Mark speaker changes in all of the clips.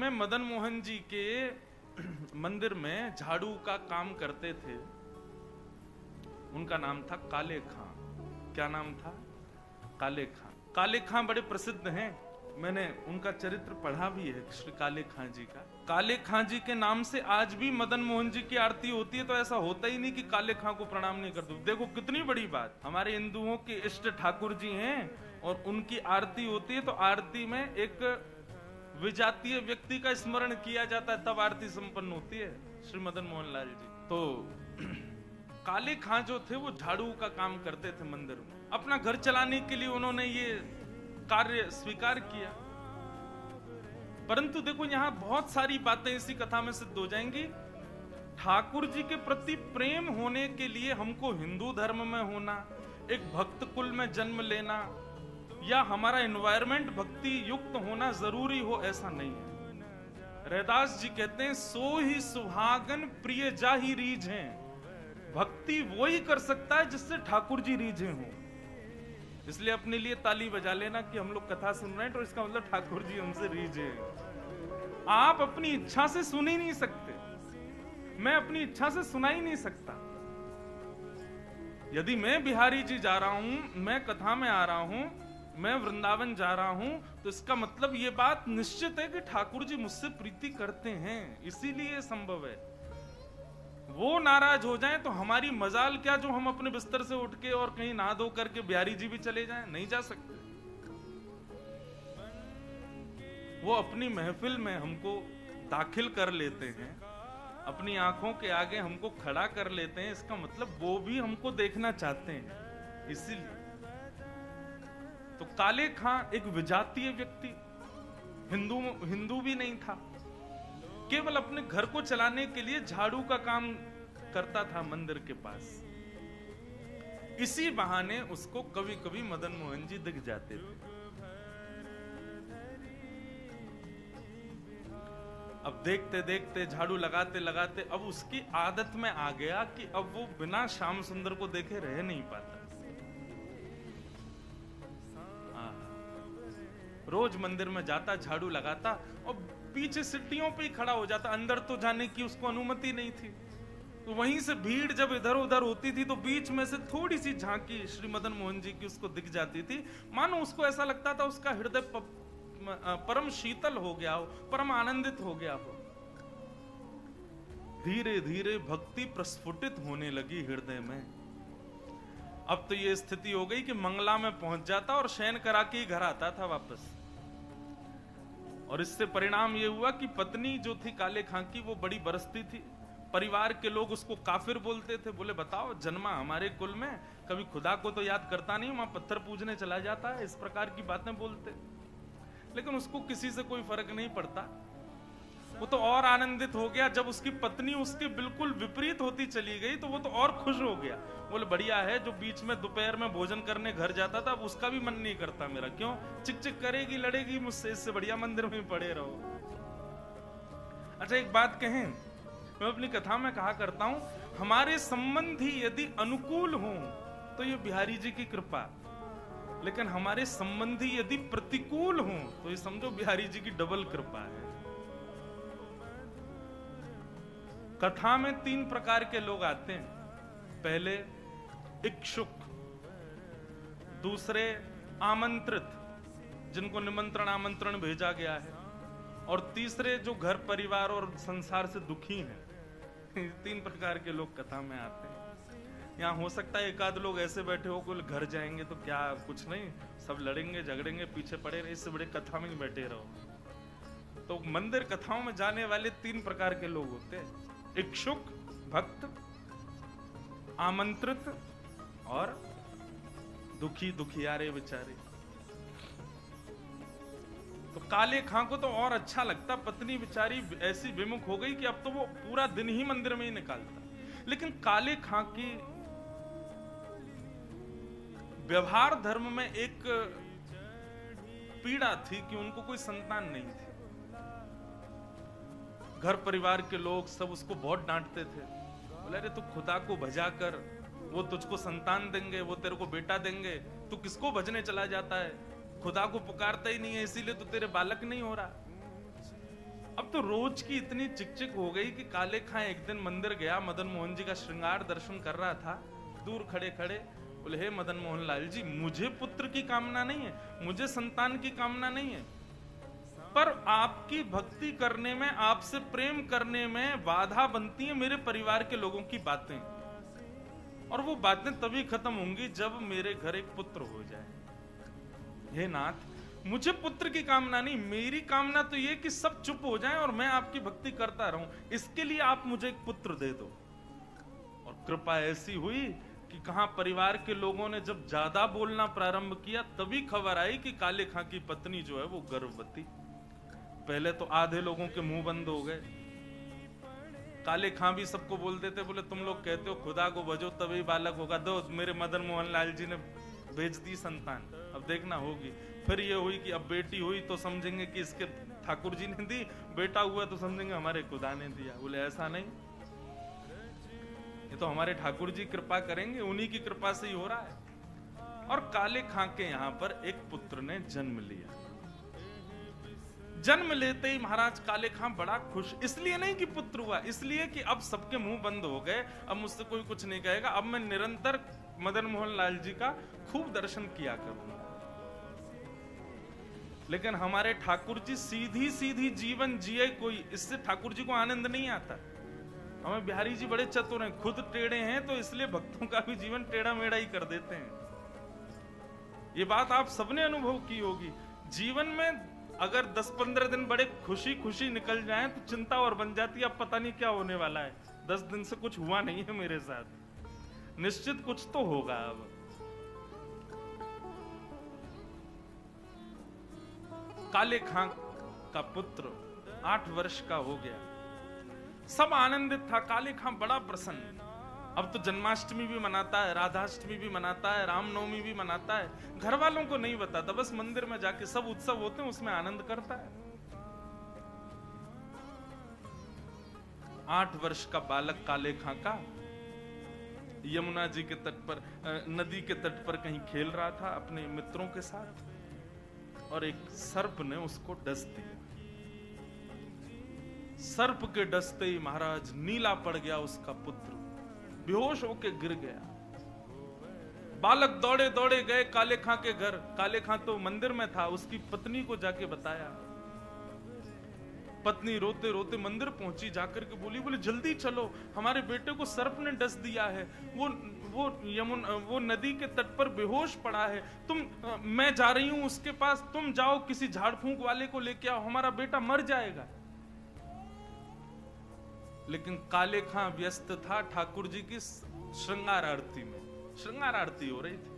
Speaker 1: में मदन मोहन जी के मंदिर में झाड़ू का काम करते थे। उनका नाम था काले खां। क्या नाम था? काले खां। काले खां बड़े प्रसिद्ध हैं, मैंने उनका चरित्र पढ़ा भी है, श्री काले खां जी का। काले खां जी के नाम से आज भी मदन मोहन जी की आरती होती है, तो ऐसा होता ही नहीं कि काले खां को प्रणाम नहीं करते। देखो कितनी बड़ी बात, हमारे हिंदुओं के इष्ट ठाकुर जी हैं और उनकी आरती होती है, तो आरती में एक विजातीय व्यक्ति का स्मरण किया जाता है, तब आरती संपन्न होती है। श्री मदन मोहन लाल जी तो काले खां जो थे वो झाड़ू का काम करते थे मंदिर में। अपना घर चलाने के लिए उन्होंने ये कार्य स्वीकार किया। परंतु देखो यहां बहुत सारी बातें इसी कथा में सिद्ध हो जाएंगी। ठाकुर जी के प्रति प्रेम होने के लिए हमको हिंदू धर्म में होना, एक भक्त कुल में जन्म लेना, या हमारा एनवायरमेंट भक्ति युक्त होना जरूरी हो, ऐसा नहीं है। रैदास जी कहते हैं, सो ही सुहागन प्रिय जाहि रीझें। भक्ति वो ही कर सकता है जिससे ठाकुर जी रीझे हों। इसलिए अपने लिए ताली बजा लेना कि हम लोग कथा सुन रहे हैं, तो इसका मतलब ठाकुर जी हमसे रीझे। आप अपनी इच्छा से सुन ही नहीं सकते, मैं अपनी इच्छा से सुना ही नहीं सकता। यदि मैं बिहारी जी जा रहा हूं, मैं कथा में आ रहा हूं, मैं वृंदावन जा रहा हूं, तो इसका मतलब ये बात निश्चित है कि ठाकुर जी मुझसे प्रीति करते हैं, इसीलिए संभव है। वो नाराज हो जाएं तो हमारी मजाल क्या जो हम अपने बिस्तर से उठ के और कहीं नहा धो करके बिहारी जी भी चले जाएं? नहीं जा सकते। वो अपनी महफिल में हमको दाखिल कर लेते हैं, अपनी आंखों के आगे हमको खड़ा कर लेते हैं, इसका मतलब वो भी हमको देखना चाहते हैं। इसीलिए तो काले खां एक विजातीय व्यक्ति, हिंदू भी नहीं था, केवल अपने घर को चलाने के लिए झाड़ू का काम करता था मंदिर के पास। इसी बहाने उसको कभी कभी मदन मोहन जी दिख जाते थे। अब देखते देखते झाड़ू लगाते लगाते अब उसकी आदत में आ गया कि अब वो बिना श्याम सुंदर को देखे रह नहीं पाता। रोज मंदिर में जाता, झाड़ू लगाता और पीछे सिट्टियों पे ही खड़ा हो जाता। अंदर तो जाने की उसको अनुमति नहीं थी। तो वहीं से भीड़ जब इधर उधर होती थी तो बीच में से थोड़ी सी झांकी श्री मदन मोहन जी की उसको दिख जाती थी। मानो उसको ऐसा लगता था उसका हृदय परम शीतल हो गया हो, परम आनंदित हो गया हो। धीरे धीरे भक्ति प्रस्फुटित होने लगी हृदय में। अब तो ये स्थिति हो गई कि मंगला में पहुंच जाता और शयन करा के ही घर आता था वापस। और इससे परिणाम ये हुआ कि पत्नी जो थी काले खां की, वो बड़ी बरसती थी। परिवार के लोग उसको काफिर बोलते थे। बोले बताओ, जन्मा हमारे कुल में, कभी खुदा को तो याद करता नहीं, वहां पत्थर पूजने चला जाता है, इस प्रकार की बातें बोलते। लेकिन उसको किसी से कोई फर्क नहीं पड़ता। वो तो और आनंदित हो गया जब उसकी पत्नी उसके बिल्कुल विपरीत होती चली गई, तो वो तो और खुश हो गया। बोले बढ़िया है, जो बीच में दोपहर में भोजन करने घर जाता था, अब उसका भी मन नहीं करता मेरा। क्यों? चिक चिक करेगी, लड़ेगी मुझसे, इससे बढ़िया मंदिर में पड़े रहो। अच्छा एक बात कहें, मैं अपनी कथा में कहा करता हूं, हमारे संबंधी यदि अनुकूल हों तो ये बिहारी जी की कृपा, लेकिन हमारे संबंधी यदि प्रतिकूल हों तो ये समझो बिहारी जी की डबल कृपा है। कथा में 3 प्रकार के लोग आते हैं। पहले इच्छुक, दूसरे आमंत्रित, जिनको निमंत्रण आमंत्रण भेजा गया है, और तीसरे जो घर परिवार और संसार से दुखी हैं। 3 प्रकार के लोग कथा में आते हैं। यहाँ हो सकता है एक आध लोग ऐसे बैठे हो कि घर जाएंगे तो क्या, कुछ नहीं, सब लड़ेंगे झगड़ेंगे, पीछे पड़े रहे, इससे बड़े कथा में ही बैठे रहो। तो मंदिर कथाओं में जाने वाले 3 प्रकार के लोग होते हैं, इच्छुक भक्त, आमंत्रित और दुखी दुखियारे बेचारे। तो काले खां को तो और अच्छा लगता, पत्नी बेचारी ऐसी विमुख हो गई कि अब तो वो पूरा दिन ही मंदिर में ही निकालता। लेकिन काले खां की व्यवहार धर्म में एक पीड़ा थी कि उनको कोई संतान नहीं थी। घर परिवार के लोग सब उसको बहुत डांटते थे। बोले अरे तू खुदा को भजा कर, वो तुझको संतान देंगे, वो तेरे को बेटा देंगे, तू किसको भजने चला जाता है, खुदा को पुकारता ही नहीं है, इसीलिए तो तेरे बालक नहीं हो रहा। अब तो रोज की इतनी चिकचिक हो गई कि काले खां एक दिन मंदिर गया, मदन मोहन जी का श्रृंगार दर्शन कर रहा था, दूर खड़े खड़े बोले, हे मदन मोहन लाल जी, मुझे पुत्र की कामना नहीं है, मुझे संतान की कामना नहीं है, पर आपकी भक्ति करने में, आपसे प्रेम करने में बाधा बनती है मेरे परिवार के लोगों की बातें, और वो बातें तभी खत्म होंगी जब मेरे घर एक पुत्र हो जाए। हे नाथ, मुझे पुत्र की कामना नहीं, मेरी कामना तो ये कि सब चुप हो जाएं और मैं आपकी भक्ति करता रहूं, इसके लिए आप मुझे एक पुत्र दे दो। और कृपा ऐसी हुई कि कहां परिवार के लोगों ने जब ज्यादा बोलना प्रारंभ किया, तभी खबर आई कि काले खां की पत्नी जो है वो गर्भवती। पहले तो आधे लोगों के मुंह बंद हो गए। काले खां भी सबको बोल देते, बोले तुम लोग कहते हो खुदा को भजो तभी बालक होगा, दो मेरे मदन मोहन लाल जी ने भेज दी संतान, अब देखना होगी। फिर ये हुई कि अब बेटी हुई तो समझेंगे कि इसके ठाकुर जी ने दी, बेटा हुआ तो समझेंगे हमारे खुदा ने दिया। बोले ऐसा नहीं, ये तो हमारे ठाकुर जी कृपा करेंगे, उन्हीं की कृपा से ही हो रहा है। और काले खां के यहां पर एक पुत्र ने जन्म लिया। जन्म लेते ही महाराज काले खां बड़ा खुश, इसलिए नहीं कि पुत्र हुआ, इसलिए कि अब सबके मुंह बंद हो गए, अब मुझसे कोई कुछ नहीं कहेगा, अब मैं निरंतर मदन मोहन लाल जी का खूब दर्शन किया करूंगा। लेकिन हमारे ठाकुर जी सीधी सीधी जीवन जिए कोई, इससे ठाकुर जी को आनंद नहीं आता। हमें बिहारी जी बड़े चतुर हैं, खुद टेढ़े हैं तो इसलिए भक्तों का भी जीवन टेढ़ा मेढ़ा ही कर देते हैं। ये बात आप सबने अनुभव की होगी। जीवन में अगर 10-15 दिन बड़े खुशी खुशी निकल जाएं तो चिंता और बन जाती है, अब पता नहीं क्या होने वाला है, 10 दिन से कुछ हुआ नहीं है मेरे साथ, निश्चित कुछ तो होगा। अब काले खां का पुत्र 8 वर्ष का हो गया, सब आनंदित था, काले खां बड़ा प्रसन्न। अब तो जन्माष्टमी भी मनाता है, राधाष्टमी भी मनाता है, रामनवमी भी मनाता है, घर वालों को नहीं बताता, बस मंदिर में जाके सब उत्सव होते हैं उसमें आनंद करता है। 8 वर्ष का बालक काले खां का यमुना जी के तट पर, नदी के तट पर कहीं खेल रहा था अपने मित्रों के साथ, और एक सर्प ने उसको डस दिया। सर्प के डसते ही महाराज नीला पड़ गया उसका पुत्र, बेहोश होके गिर गया। बालक दौड़े दौड़े गए काले खां के घर, काले खां तो मंदिर में था, उसकी पत्नी को जाके बताया। पत्नी रोते रोते मंदिर पहुंची, जाकर के बोली जल्दी चलो, हमारे बेटे को सर्प ने डस दिया है, वो नदी के तट पर बेहोश पड़ा है, मैं जा रही हूं उसके पास, तुम जाओ किसी झाड़ फूंक वाले को लेके आओ, हमारा बेटा मर जाएगा। लेकिन काले खां व्यस्त था ठाकुर जी की श्रृंगार आरती में, श्रृंगार आरती हो रही थी।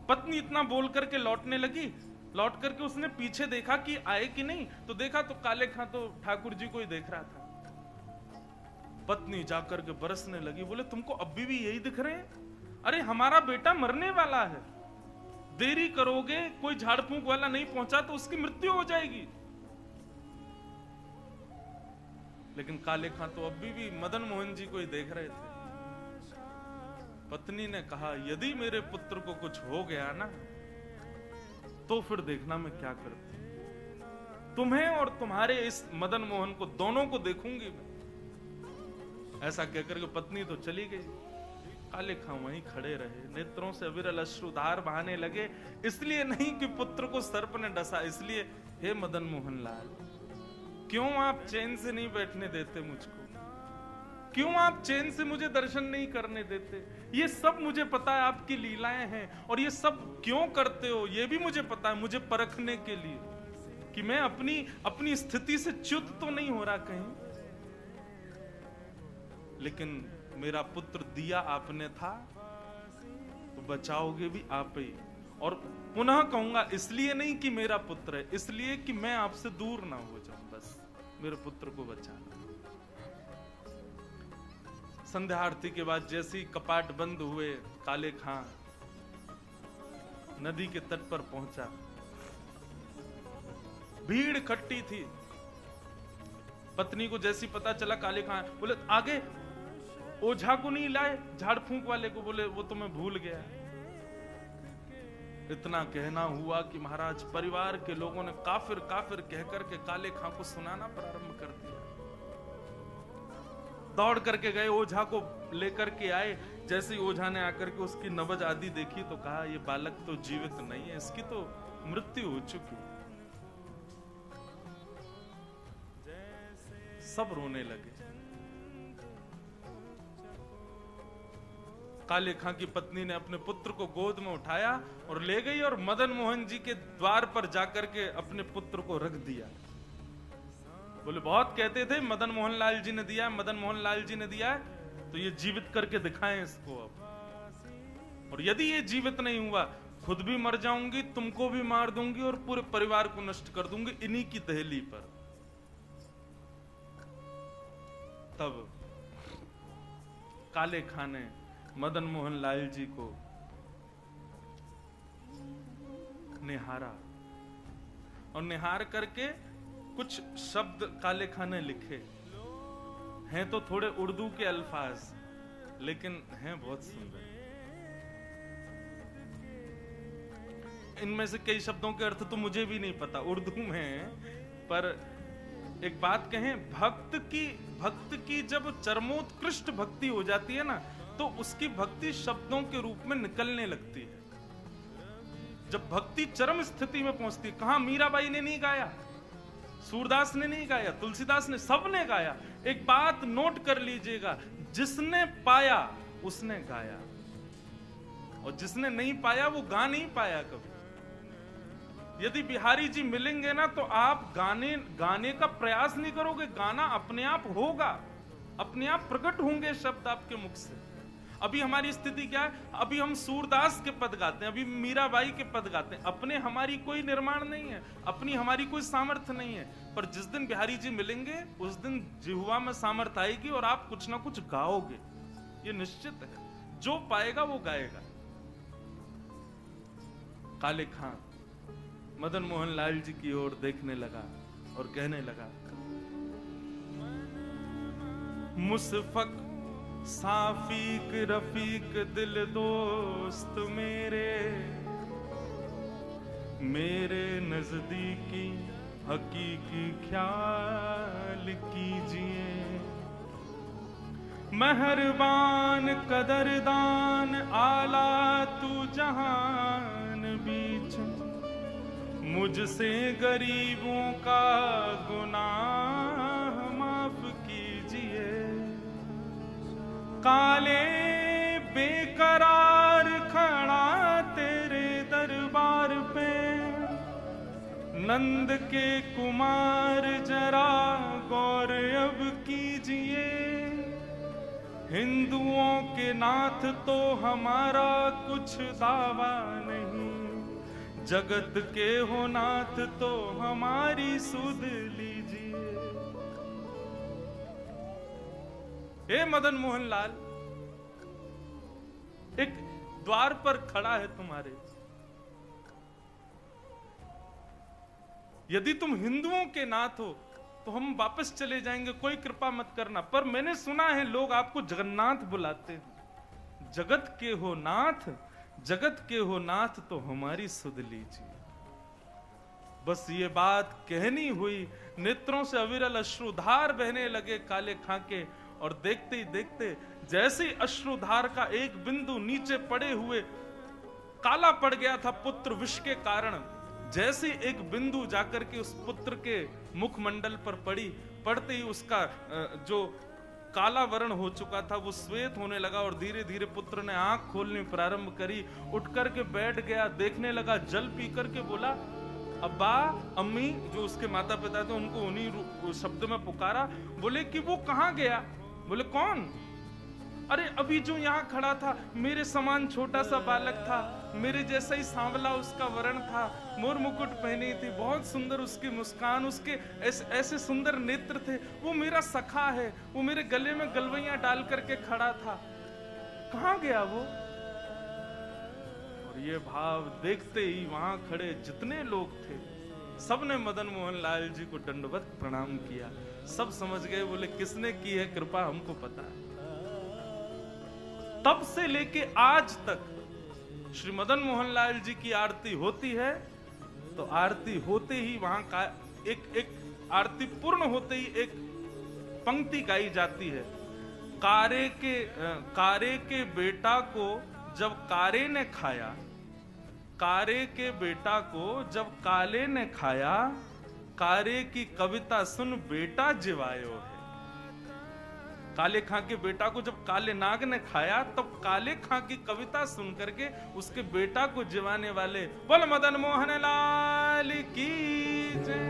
Speaker 1: पत्नी इतना बोल करके लौटने लगी, लौट करके उसने पीछे देखा कि आए कि नहीं, तो देखा तो काले खां तो ठाकुर जी को ही देख रहा था। पत्नी जाकर के बरसने लगी, बोले तुमको अभी भी यही दिख रहे हैं? अरे हमारा बेटा मरने वाला है, देरी करोगे, कोई झाड़ फूंक वाला नहीं पहुंचा तो उसकी मृत्यु हो जाएगी। लेकिन काले खां तो अभी भी मदन मोहन जी को ही देख रहे थे। पत्नी ने कहा, यदि मेरे पुत्र को कुछ हो गया ना तो फिर देखना मैं क्या करती, तुम्हें और तुम्हारे इस मदन मोहन को दोनों को देखूंगी मैं। ऐसा कहकर के पत्नी तो चली गई। काले खां वहीं खड़े रहे, नेत्रों से अविरल अश्रुधार बहाने लगे, इसलिए नहीं कि पुत्र को सर्प ने डसा, इसलिए हे मदन मोहन लाल, क्यों आप चैन से नहीं बैठने देते मुझको, क्यों आप चैन से मुझे दर्शन नहीं करने देते? ये सब मुझे पता है आपकी लीलाएं हैं, और ये सब क्यों करते हो ये भी मुझे पता है, मुझे परखने के लिए कि मैं अपनी स्थिति से च्युत तो नहीं हो रहा कहीं। लेकिन मेरा पुत्र दिया आपने था तो बचाओगे भी आप ही, और पुनः कहूंगा इसलिए नहीं कि मेरा पुत्र है, इसलिए कि मैं आपसे दूर ना हो जाऊं, बस मेरे पुत्र को बचाना। संध्या आरती के बाद जैसे ही कपाट बंद हुए, काले खां नदी के तट पर पहुंचा। भीड़ इकट्ठी थी। पत्नी को जैसी पता चला, काले खां बोले आगे ओझा को नहीं लाए, झाड़ फूंक वाले को, बोले वो तो मैं भूल गया। इतना कहना हुआ कि महाराज परिवार के लोगों ने काफिर काफिर कहकर के काले खां को सुनाना प्रारंभ कर दिया। दौड़ करके गए, ओझा को लेकर के आए। जैसे ही ओझा ने आकर के उसकी नब्ज आदि देखी तो कहा ये बालक तो जीवित नहीं है, इसकी तो मृत्यु हो चुकी। सब रोने लगे। काले खां की पत्नी ने अपने पुत्र को गोद में उठाया और ले गई और मदन मोहन जी के द्वार पर जाकर के अपने पुत्र को रख दिया। बोले बहुत कहते थे मदन मोहन लाल जी ने दिया, मदन मोहन लाल जी ने दिया, तो ये जीवित करके दिखाएं इसको अब। और यदि ये जीवित नहीं हुआ, खुद भी मर जाऊंगी, तुमको भी मार दूंगी और पूरे परिवार को नष्ट कर दूंगी इन्हीं की दहली पर। तब काले खां ने मदन मोहन लाल जी को निहारा और निहार करके कुछ शब्द काले खां ने लिखे। हैं तो थोड़े उर्दू के अल्फाज, लेकिन हैं बहुत सुंदर। इनमें से कई शब्दों के अर्थ तो मुझे भी नहीं पता, उर्दू में है। पर एक बात कहें, भक्त की जब चरमोत्कृष्ट भक्ति हो जाती है ना, तो उसकी भक्ति शब्दों के रूप में निकलने लगती है। जब भक्ति चरम स्थिति में पहुंचती है, कहां मीराबाई ने नहीं गाया, सूरदास ने नहीं गाया, तुलसीदास ने, सबने गाया। एक बात नोट कर लीजिएगा, जिसने पाया उसने गाया, और जिसने नहीं पाया वो गा नहीं पाया कभी। यदि बिहारी जी मिलेंगे ना, तो आप गाने का प्रयास नहीं करोगे, गाना अपने आप होगा, अपने आप प्रकट होंगे शब्द आपके मुख से। अभी हमारी स्थिति क्या है, अभी हम सूरदास के पद गाते हैं, अभी मीराबाई के पद गाते हैं, अपने हमारी कोई निर्माण नहीं है, अपनी हमारी कोई सामर्थ्य नहीं है। पर जिस दिन बिहारी जी मिलेंगे, उस दिन जिह्वा में सामर्थ्य आएगी और आप कुछ ना कुछ गाओगे, ये निश्चित है। जो पाएगा वो गाएगा। काले खां मदन मोहन लाल जी की ओर देखने लगा और कहने लगा, मुसफक साफीक रफीक दिल दोस्त मेरे नजदीकी हकीकी ख्याल कीजिए। मेहरबान कदरदान आला तू जहान बीच, मुझसे गरीबों का गुनाह माफ कीजिए। काले बेकरार खड़ा तेरे दरबार पे, नंद के कुमार जरा गौर अब कीजिए। हिंदुओं के नाथ तो हमारा कुछ दावा नहीं, जगत के हो नाथ तो हमारी सुध लीजिए। हे मदन मोहन लाल, एक द्वार पर खड़ा है तुम्हारे, यदि तुम हिंदुओं के नाथ हो तो हम वापस चले जाएंगे, कोई कृपा मत करना। पर मैंने सुना है लोग आपको जगन्नाथ बुलाते हैं। जगत के हो नाथ, जगत के हो नाथ तो हमारी सुध लीजिए। बस ये बात कहनी हुई, नेत्रों से अविरल अश्रुधार बहने लगे काले खां के, और देखते ही देखते जैसे ही अश्रुधार का एक बिंदु नीचे पड़े हुए काला पड़ गया था पुत्र विष के कारण, जैसे एक बिंदु जाकर के उस पुत्र के मुखमंडल पर पड़ी, पड़ते ही उसका जो काला वर्ण हो चुका था वो श्वेत होने लगा, और धीरे धीरे पुत्र ने आंख खोलनी प्रारंभ करी। उठ करके बैठ गया, देखने लगा, जल पी करके बोला, अब्बा अम्मी, जो उसके माता पिता थे उनको उन्हीं शब्द में पुकारा। बोले कि वो कहाँ गया? बोले कौन? अरे अभी जो यहाँ खड़ा था, मेरे समान छोटा सा बालक था, मेरे जैसा ही सांवला उसका वर्ण था, मोर मुकुट पहनी थी, बहुत सुंदर उसकी मुस्कान, उसके ऐसे सुंदर नेत्र थे, वो मेरा सखा है, वो मेरे गले में गलवैयां डाल करके खड़ा था, कहाँ गया वो? और ये भाव देखते ही वहां खड़े जितने लोग थे सबने मदन मोहन लाल जी को दंडवत प्रणाम किया। सब समझ गए, बोले किसने की है कृपा हमको पता है। तब से लेके आज तक श्री मदन मोहन लाल जी की आरती होती है तो आरती होते ही वहां का एक आरती पूर्ण होते ही एक पंक्ति गाई जाती है। कारे के बेटा को जब कारे ने खाया, कारे के बेटा को जब काले ने खाया, कारे की कविता सुन बेटा जिवायो है। काले खां के बेटा को जब काले नाग ने खाया तब काले खां की कविता सुन करके उसके बेटा को जिवाने वाले बोल मदन मोहन लाल की जय।